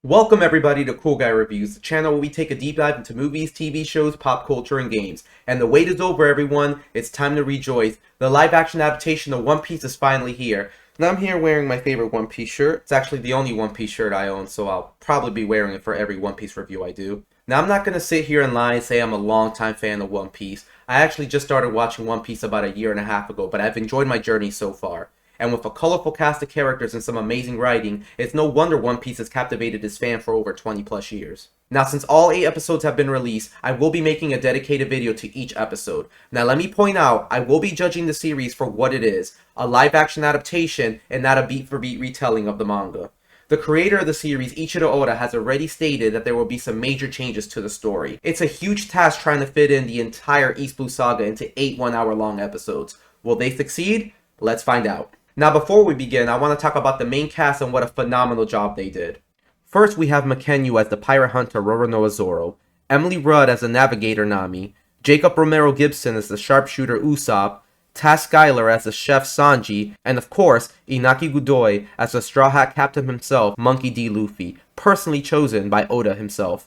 Welcome everybody to Cool Guy Reviews, the channel where we take a deep dive into movies, TV shows, pop culture, and games. And the wait is over, everyone. It's time to rejoice. The live-action adaptation of One Piece is finally here. Now I'm here wearing my favorite One Piece shirt. It's actually the only One Piece shirt I own, so I'll probably be wearing it for every One Piece review I do. Now I'm not going to sit here and lie and say I'm a longtime fan of One Piece. I actually just started watching One Piece about a year and a half ago, but I've enjoyed my journey so far. And with a colorful cast of characters and some amazing writing, it's no wonder One Piece has captivated its fan for over 20 plus years. Now, since all 8 episodes have been released, I will be making a dedicated video to each episode. Now, let me point out, I will be judging the series for what it is, a live-action adaptation and not a beat-for-beat retelling of the manga. The creator of the series, Ichiro Oda, has already stated that there will be some major changes to the story. It's a huge task trying to fit in the entire East Blue Saga into 8 one-hour-long episodes. Will they succeed? Let's find out. Now, before we begin, I want to talk about the main cast and what a phenomenal job they did. First, we have Makenyu as the pirate hunter Roronoa Zoro, Emily Rudd as the navigator Nami, Jacob Romero Gibson as the sharpshooter Usopp, Taz Skylar as the chef Sanji, and of course, Inaki Godoy as the Straw Hat Captain himself, Monkey D. Luffy, personally chosen by Oda himself.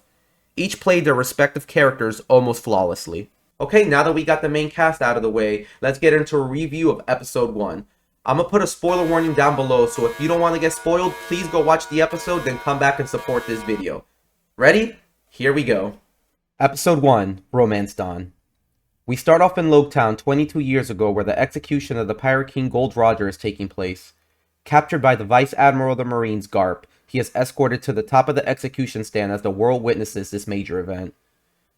Each played their respective characters almost flawlessly. Okay, now that we got the main cast out of the way, let's get into a review of Episode 1. I'm going to put a spoiler warning down below, so if you don't want to get spoiled, please go watch the episode, then come back and support this video. Ready? Here we go. Episode 1, Romance Dawn. We start off in Loguetown 22 years ago, where the execution of the Pirate King Gold Roger is taking place. Captured by the Vice Admiral of the Marines, Garp, he is escorted to the top of the execution stand as the world witnesses this major event.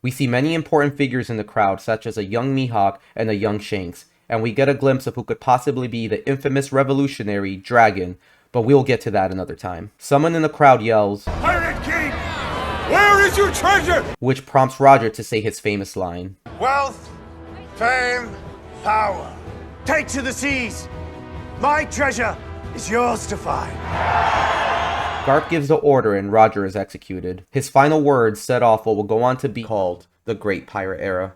We see many important figures in the crowd, such as a young Mihawk and a young Shanks, and we get a glimpse of who could possibly be the infamous revolutionary Dragon, but we'll get to that another time. Someone in the crowd yells, "Pirate King, where is your treasure?" which prompts Roger to say his famous line, "Wealth, fame, power. Take to the seas. My treasure is yours to find." Garp gives the order and Roger is executed. His final words set off what will go on to be called the Great Pirate Era,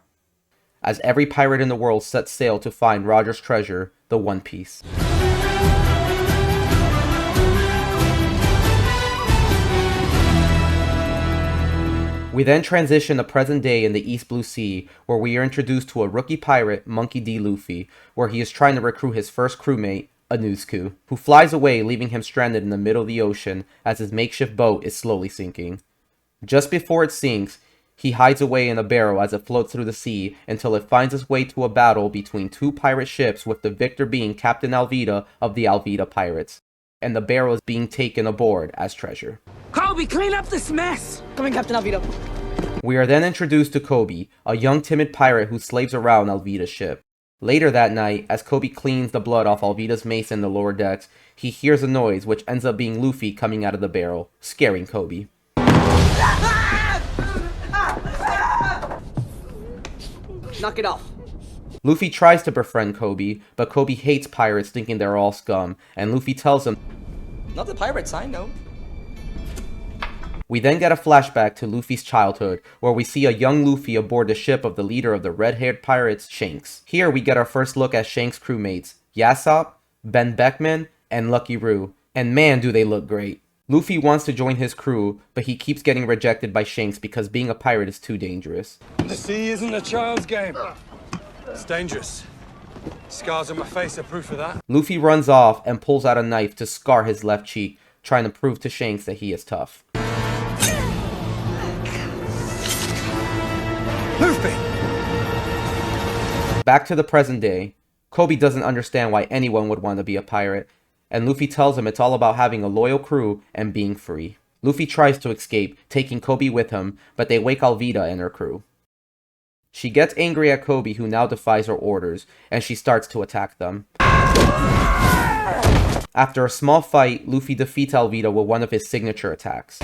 as every pirate in the world sets sail to find Roger's treasure, the One Piece. We then transition to present day in the East Blue Sea, where we are introduced to a rookie pirate, Monkey D. Luffy, where he is trying to recruit his first crewmate, Anuzku, who flies away, leaving him stranded in the middle of the ocean as his makeshift boat is slowly sinking. Just before it sinks, he hides away in a barrel as it floats through the sea until it finds its way to a battle between 2 pirate ships, with the victor being Captain Alvida of the Alvida Pirates, and the barrel is being taken aboard as treasure. Kobe, clean up this mess! Come in, Captain Alvida. We are then introduced to Kobe, a young timid pirate who slaves around Alvida's ship. Later that night, as Kobe cleans the blood off Alvida's mace in the lower decks, he hears a noise which ends up being Luffy coming out of the barrel, scaring Kobe. Knock it off. Luffy tries to befriend Kobe, but Kobe hates pirates, thinking they're all scum, and Luffy tells him, Not the pirates, I know. We then get a flashback to Luffy's childhood, where we see a young Luffy aboard the ship of the leader of the red-haired pirates, Shanks. Here we get our first look at Shanks' crewmates, Yasopp, Ben Beckman, and Lucky Roo, and man do they look great. Luffy wants to join his crew, but he keeps getting rejected by Shanks because being a pirate is too dangerous. The sea isn't a child's game. It's dangerous. Scars on my face are proof of that. Luffy runs off and pulls out a knife to scar his left cheek, trying to prove to Shanks that he is tough. Luffy! Back to the present day, Kobe doesn't understand why anyone would want to be a pirate, and Luffy tells him it's all about having a loyal crew and being free. Luffy tries to escape, taking Kobe with him, but they wake Alvida and her crew. She gets angry at Kobe, who now defies her orders, and she starts to attack them. After a small fight, Luffy defeats Alvida with one of his signature attacks.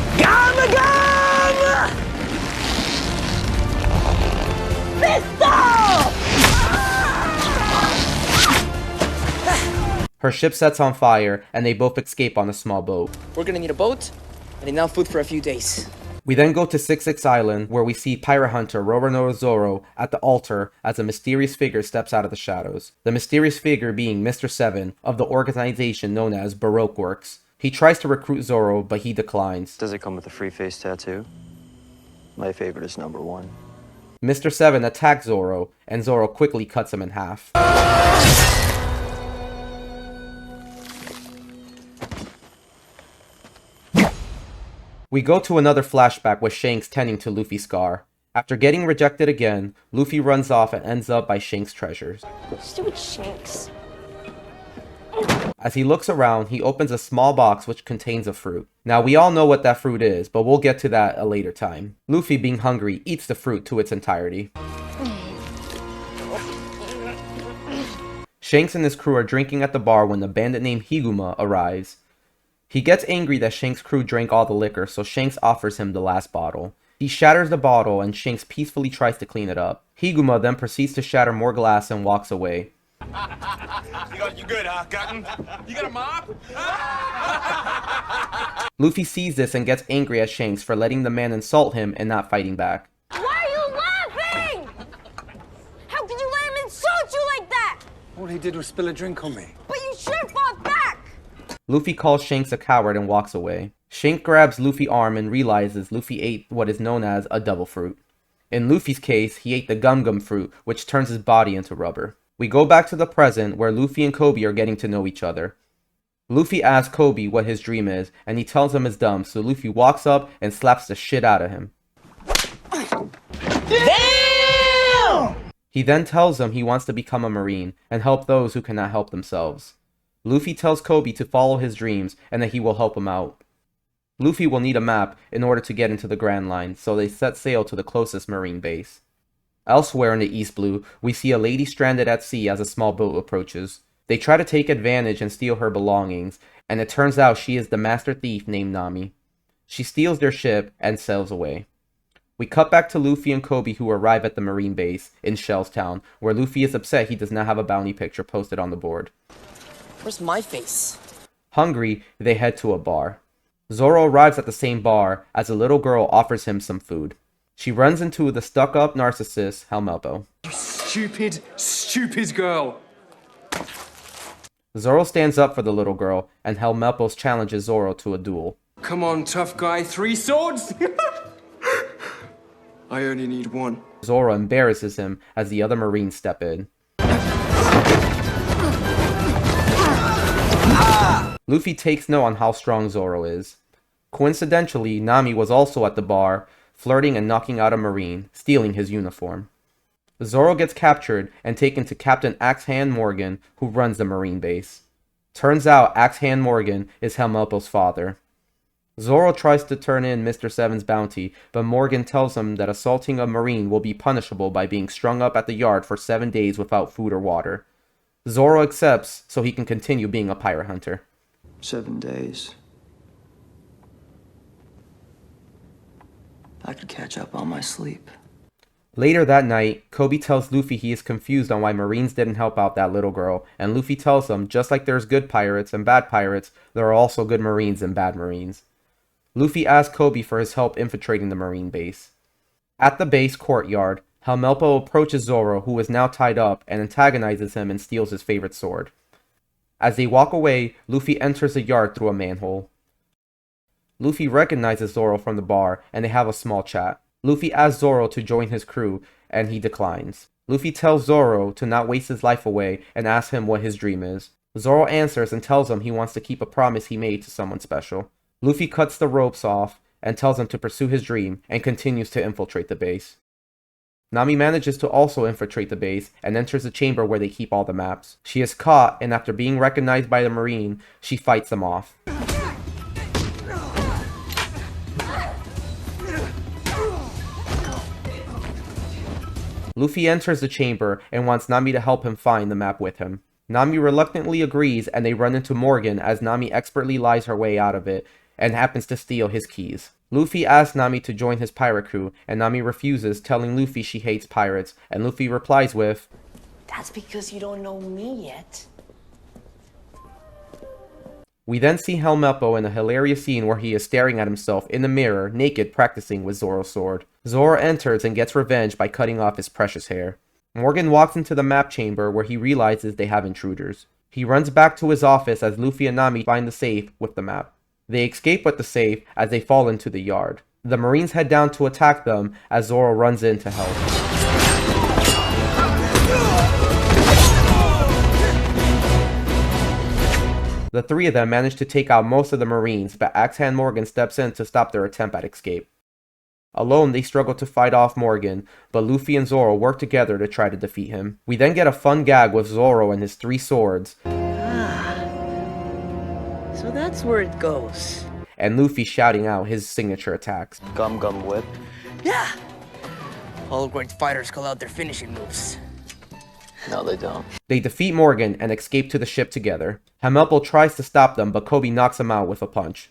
Her ship sets on fire, and they both escape on a small boat. We're gonna need a boat and enough food for a few days. We then go to 66 Island, where we see pirate hunter Roronoa Zoro at the altar as a mysterious figure steps out of the shadows. The mysterious figure being Mr. 7 of the organization known as Baroque Works. He tries to recruit Zoro, but he declines. Does it come with a free face tattoo? My favorite is number 1. Mr. 7 attacks Zoro, and Zoro quickly cuts him in half. We go to another flashback with Shanks tending to Luffy's scar. After getting rejected again, Luffy runs off and ends up by Shanks' treasures. Stupid Shanks. As he looks around, he opens a small box which contains a fruit. Now we all know what that fruit is, but we'll get to that a later time. Luffy, being hungry, eats the fruit to its entirety. Shanks and his crew are drinking at the bar when the bandit named Higuma arrives. He gets angry that Shanks' crew drank all the liquor, so Shanks offers him the last bottle. He shatters the bottle and Shanks peacefully tries to clean it up. Higuma then proceeds to shatter more glass and walks away. You good, huh, Cotton? You got a mop? Luffy sees this and gets angry at Shanks for letting the man insult him and not fighting back. Why are you laughing? How could you let him insult you like that? All he did was spill a drink on me. But you should have fought back. Luffy calls Shanks a coward and walks away. Shanks grabs Luffy's arm and realizes Luffy ate what is known as a devil fruit. In Luffy's case, he ate the gum gum fruit, which turns his body into rubber. We go back to the present where Luffy and Kobe are getting to know each other. Luffy asks Kobe what his dream is, and he tells him it's dumb, so Luffy walks up and slaps the shit out of him. Damn! He then tells him he wants to become a Marine and help those who cannot help themselves. Luffy tells Kobe to follow his dreams and that he will help him out. Luffy will need a map in order to get into the Grand Line, so they set sail to the closest Marine base. Elsewhere in the East Blue, we see a lady stranded at sea as a small boat approaches. They try to take advantage and steal her belongings, and it turns out she is the master thief named Nami. She steals their ship and sails away. We cut back to Luffy and Kobe, who arrive at the Marine base in Shellstown, where Luffy is upset he does not have a bounty picture posted on the board. Where's my face? Hungry, they head to a bar. Zoro arrives at the same bar as a little girl offers him some food. She runs into the stuck-up narcissist, Helmelpo. Stupid, stupid girl. Zoro stands up for the little girl, and Helmelpo challenges Zoro to a duel. Come on, tough guy. 3 swords? I only need 1. Zoro embarrasses him as the other Marines step in. Luffy takes note on how strong Zoro is. Coincidentally, Nami was also at the bar, flirting and knocking out a Marine, stealing his uniform. Zoro gets captured and taken to Captain Axe-Hand Morgan, who runs the Marine base. Turns out Axe-Hand Morgan is Helmelpo's father. Zoro tries to turn in Mr. Seven's bounty, but Morgan tells him that assaulting a Marine will be punishable by being strung up at the yard for 7 days without food or water. Zoro accepts so he can continue being a pirate hunter. 7 days. I could catch up on my sleep. Later that night, Kobe tells Luffy he is confused on why Marines didn't help out that little girl, and Luffy tells him just like there's good pirates and bad pirates, there are also good Marines and bad Marines. Luffy asks Kobe for his help infiltrating the Marine base. At the base courtyard, Helmelpo approaches Zoro, who is now tied up, and antagonizes him and steals his favorite sword. As they walk away, Luffy enters the yard through a manhole. Luffy recognizes Zoro from the bar, and they have a small chat. Luffy asks Zoro to join his crew, and he declines. Luffy tells Zoro to not waste his life away and asks him what his dream is. Zoro answers and tells him he wants to keep a promise he made to someone special. Luffy cuts the ropes off and tells him to pursue his dream and continues to infiltrate the base. Nami manages to also infiltrate the base and enters the chamber where they keep all the maps. She is caught, and after being recognized by the Marine, she fights them off. Luffy enters the chamber and wants Nami to help him find the map with him. Nami reluctantly agrees, and they run into Morgan as Nami expertly lies her way out of it and happens to steal his keys. Luffy asks Nami to join his pirate crew, and Nami refuses, telling Luffy she hates pirates, and Luffy replies with, That's because you don't know me yet. We then see Helmelpo in a hilarious scene where he is staring at himself in the mirror, naked, practicing with Zoro's sword. Zoro enters and gets revenge by cutting off his precious hair. Morgan walks into the map chamber where he realizes they have intruders. He runs back to his office as Luffy and Nami find the safe with the map. They escape with the safe as they fall into the yard. The Marines head down to attack them as Zoro runs in to help. The three of them manage to take out most of the Marines, but Axe-Hand Morgan steps in to stop their attempt at escape. Alone, they struggle to fight off Morgan, but Luffy and Zoro work together to try to defeat him. We then get a fun gag with Zoro and his 3 swords. So that's where it goes. And Luffy shouting out his signature attacks. Gum Gum Whip. Yeah! All great fighters call out their finishing moves. No, they don't. They defeat Morgan and escape to the ship together. Helmeppo tries to stop them, but Kobe knocks him out with a punch.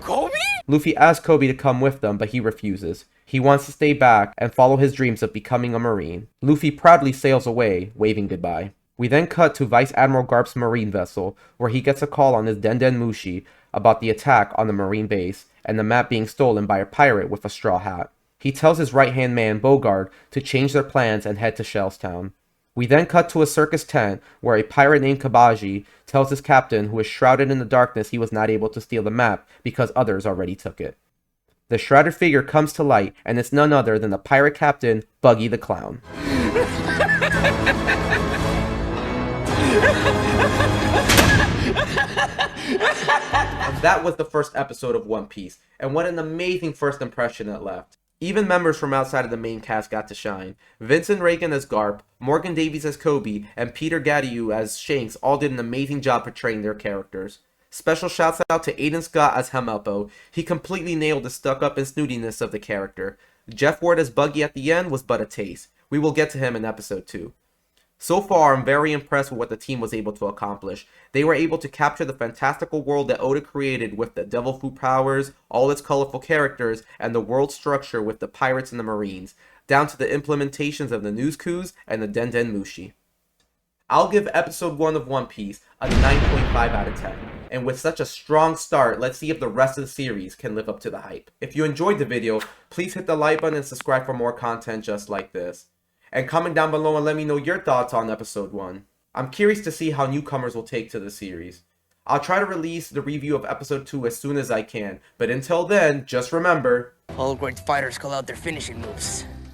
Kobe? Luffy asks Kobe to come with them, but he refuses. He wants to stay back and follow his dreams of becoming a Marine. Luffy proudly sails away, waving goodbye. We then cut to Vice Admiral Garp's Marine vessel, where he gets a call on his Den Mushi about the attack on the Marine base, and the map being stolen by a pirate with a straw hat. He tells his right-hand man, Bogard, to change their plans and head to Shellstown. We then cut to a circus tent, where a pirate named Kabaji tells his captain, who is shrouded in the darkness, he was not able to steal the map because others already took it. The shrouded figure comes to light, and it's none other than the pirate captain, Buggy the Clown. And that was the first episode of One Piece, and what an amazing first impression it left. Even members from outside of the main cast got to shine. Vincent Reagan as Garp, Morgan Davies as Kobe, and Peter Gadieu as Shanks all did an amazing job portraying their characters. Special shouts out to Aidan Scott as Helmeppo. He completely nailed the stuck-up and snootiness of the character. Jeff Ward as Buggy at the end was but a taste. We will get to him in episode 2. So far, I'm very impressed with what the team was able to accomplish. They were able to capture the fantastical world that Oda created with the devil fruit powers, all its colorful characters, and the world structure with the pirates and the marines, down to the implementations of the news coups and the Den Mushi. I'll give episode 1 of One Piece a 9.5 out of 10. And with such a strong start, let's see if the rest of the series can live up to the hype. If you enjoyed the video, please hit the like button and subscribe for more content just like this. And comment down below and let me know your thoughts on episode 1. I'm curious to see how newcomers will take to the series. I'll try to release the review of episode 2 as soon as I can, but until then, just remember, All great fighters call out their finishing moves.